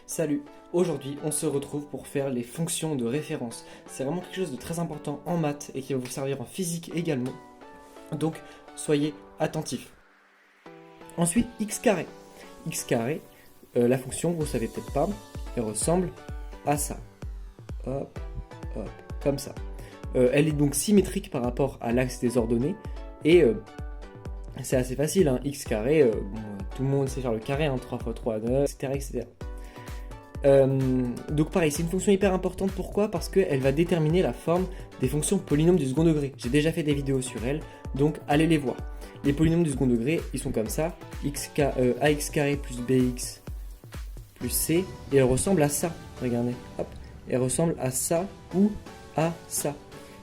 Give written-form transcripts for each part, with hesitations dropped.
Salut, aujourd'hui on se retrouve pour faire les fonctions de référence. C'est vraiment quelque chose de très important en maths et qui va vous servir en physique également. Donc soyez attentifs. Ensuite, x carré. X carré, la fonction, vous savez peut-être pas, elle ressemble à ça. Hop, hop, comme ça. Elle est donc symétrique par rapport à l'axe des ordonnées et c'est assez facile, hein. X carré, tout le monde sait faire le carré, hein, 3 x 3, 9, etc. etc. Donc pareil, c'est une fonction hyper importante. Pourquoi? Parce qu'elle va déterminer la forme des fonctions polynômes du second degré. J'ai déjà fait des vidéos sur elle, donc allez les voir. Les polynômes du second degré, ils sont comme ça, ax carré plus bx plus c, et elles ressemblent à ça. Regardez, hop, elles ressemblent à ça ou à ça.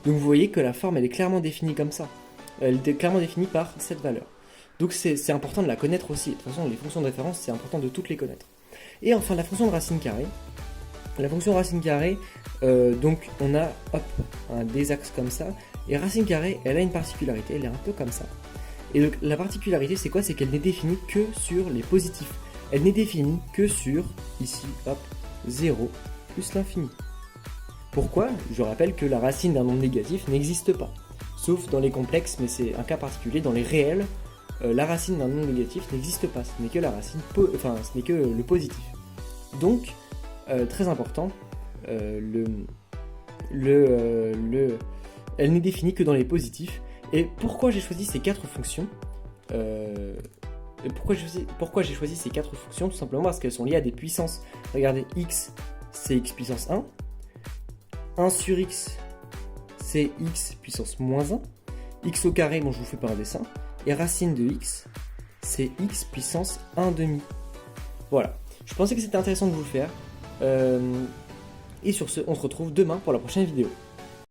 Donc vous voyez que la forme, elle est clairement définie comme ça. Elle est clairement définie par cette valeur. Donc c'est important de la connaître aussi. De toute façon, les fonctions de référence, c'est important de toutes les connaître. Et enfin, la fonction de racine carrée. La fonction racine carrée, donc on a des axes comme ça. Et racine carrée, elle a une particularité, elle est un peu comme ça. Et donc la particularité, c'est quoi? C'est qu'elle n'est définie que sur les positifs. Elle n'est définie que sur, ici, hop, 0 plus l'infini. Pourquoi? Je rappelle que la racine d'un nombre négatif n'existe pas. Sauf dans les complexes, mais c'est un cas particulier. Dans les réels, la racine d'un nombre négatif n'existe pas. Ce n'est que la racine, ce n'est que le positif. Donc, très important, elle n'est définie que dans les positifs. Et pourquoi j'ai choisi ces 4 fonctions pourquoi j'ai choisi ces 4 fonctions? Tout simplement parce qu'elles sont liées à des puissances. Regardez, x, c'est x puissance 1. 1 sur x, c'est x puissance moins 1. X au carré, bon je vous fais pas un dessin. Et racine de x, c'est x puissance 1 demi. Voilà, je pensais que c'était intéressant de vous le faire. Et sur ce, on se retrouve demain pour la prochaine vidéo.